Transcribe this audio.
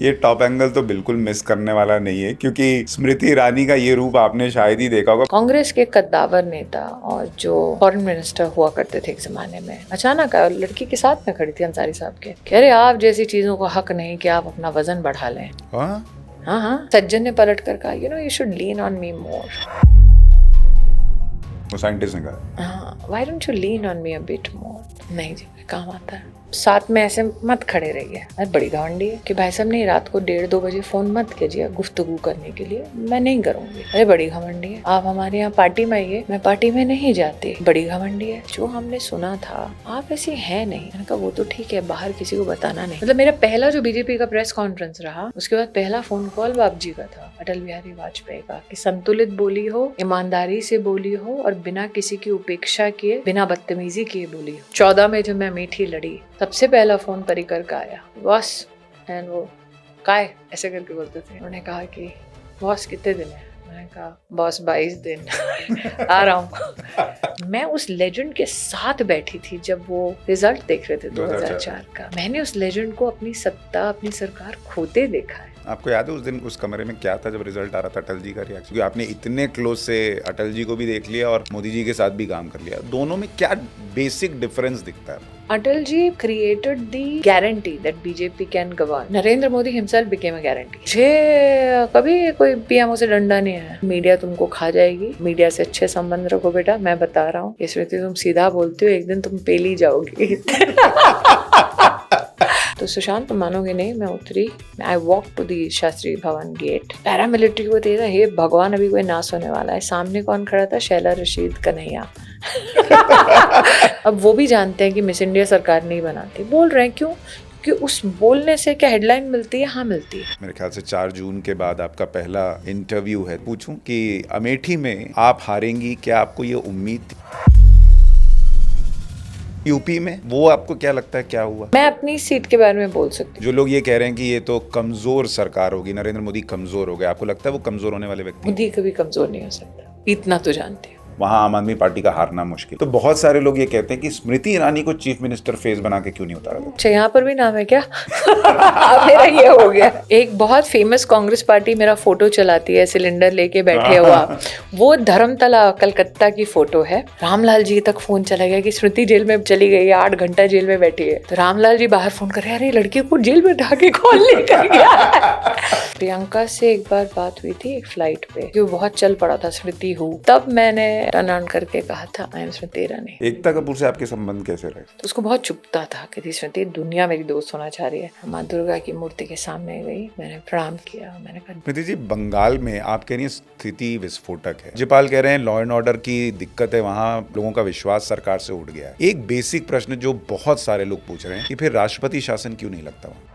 ये top angle तो बिल्कुल मिस करने वाला नहीं है, क्योंकि स्मृति ईरानी का ये रूप आपने शायद ही देखा होगा। कांग्रेस के कद्दावर नेता और जो फॉरेन मिनिस्टर हुआ करते थे एक जमाने में, अचानक लड़की के साथ में खड़ी थी अंसारी साहब के, कह रहे आप जैसी चीजों को हक नहीं कि आप अपना वजन बढ़ा लें। हाँ, सज्जन ने पलट कर कहा, you should lean on me more. वो साइंटिस्ट ने कहा, हाँ, why don't you lean on me a bit more. नहीं जी, काम आता है। साथ में ऐसे मत खड़े रहिए। अरे बड़ी घमंडी है कि भाई साहब नहीं, रात को 1:30-2 बजे फोन मत कीजिए गुफ्तगू करने के लिए, मैं नहीं करूंगी। अरे बड़ी घमंडी है, आप हमारे यहाँ पार्टी में आइए, मैं पार्टी में नहीं जाती। बड़ी घमंडी है, जो हमने सुना था आप ऐसी है नहीं। मैंने कहा वो तो ठीक है, बाहर किसी को बताना नहीं। मतलब मेरा पहला जो बीजेपी का प्रेस कॉन्फ्रेंस रहा, उसके बाद पहला फोन कॉल बाप जी का था, अटल बिहारी वाजपेयी का, कि संतुलित बोली हो, ईमानदारी से बोली हो और बिना किसी की उपेक्षा किए, बिना बदतमीजी किए बोली हो। 14 में जब मैं मीठी लड़ी, सबसे पहला फोन परिकर का आया, बॉस, एंड वो काय ऐसे करके बोलते थे। उन्होंने कहा कि बॉस कितने दिन है? मैंने कहा बॉस 22 दिन आ रहा हूँ। मैं उस लेजेंड के साथ बैठी थी जब वो रिजल्ट देख रहे थे 2004 का। मैंने उस लेजेंड को अपनी सत्ता, अपनी सरकार खोते देखा है। आपको याद है उस दिन उस कमरे में क्या था जब रिजल्ट आ रहा था अटल जी का रिएक्शन? क्योंकि आपने इतने क्लोज से अटल जी को भी देख लिया और मोदी जी के साथ भी काम कर लिया, दोनों में क्या बेसिक डिफरेंस दिखता है? Atal ji created the guarantee that BJP can govern. Narendra Modi himself became a guarantee. मुझे कभी कोई पीएमओ से डंडा नहीं है। मीडिया तुमको खा जाएगी, मीडिया से अच्छे संबंध रखो बेटा, मैं बता रहा हूँ। स्मृति तुम सीधा बोलती हो, एक दिन तुम पेली जाओगी। तो सुशांत, तुम मानोगे नहीं, मैं उतरी, I walk to the Shastri Bhavan gate, paramilitary को देखा, हे भगवान अभी कोई नाश होने वाला है। सामने कौन खड़ा था? शैला रशीद कन्हैया। अब वो भी जानते हैं कि मिस इंडिया सरकार नहीं बनाती। बोल रहे हैं क्यों? कि उस बोलने से क्या हेडलाइन मिलती है? हाँ मिलती है। मेरे ख्याल से 4 जून के बाद आपका पहला इंटरव्यू है। पूछूं कि अमेठी में आप हारेंगी, क्या आपको ये उम्मीद थी? यूपी में वो आपको क्या लगता है क्या हुआ? मैं अपनी सीट के बारे में बोल सकती हूँ। जो लोग ये कह रहे हैं कि ये तो कमजोर सरकार होगी, नरेंद्र मोदी कमजोर हो गए, आपको लगता है वो कमजोर होने वाले व्यक्ति? मोदी कभी कमजोर नहीं हो सकता, इतना तो जानते हो। वहाँ आम आदमी पार्टी का हारना मुश्किल। तो बहुत सारे लोग ये कहते हैं कि स्मृति ईरानी को चीफ मिनिस्टर फेस बना के क्यों नहीं उतारा? अच्छा, यहाँ पर भी नाम है क्या? मेरा ये हो गया। एक बहुत फेमस कांग्रेस पार्टी मेरा फोटो चलाती है, सिलेंडर लेके बैठे हुआ। वो धर्मतला कलकत्ता की फोटो है। रामलाल जी तक फोन चला गया कि स्मृति जेल में चली गई है, 8 घंटा जेल में बैठी है। तो रामलाल जी बाहर फोन कर रहे हैं, अरे लड़की को जेल में ढाके कौन लेकर गया? प्रियंका से एक बार बात हुई थी एक फ्लाइट पे, जो बहुत चल पड़ा था स्मृति हूँ, तब मैंने टर्न ऑन करके कहा था, आई एम स्मृति ईरानी। एकता कपूर से आपके संबंध कैसे रहे? तो उसको बहुत चुभता था कि स्मृति दुनिया मेरी दोस्त होना चाह रही है। माँ दुर्गा की मूर्ति के सामने गई, मैंने प्रणाम किया, मैंने कहा। स्मृति जी, बंगाल में आप कह रही हैं स्थिति विस्फोटक है, राज्यपाल कह रहे हैं लॉ एंड ऑर्डर की दिक्कत है, वहाँ लोगों का विश्वास सरकार से उठ गया है। एक बेसिक प्रश्न जो बहुत सारे लोग पूछ रहे हैं कि फिर राष्ट्रपति शासन क्यों नहीं लगता वहाँ?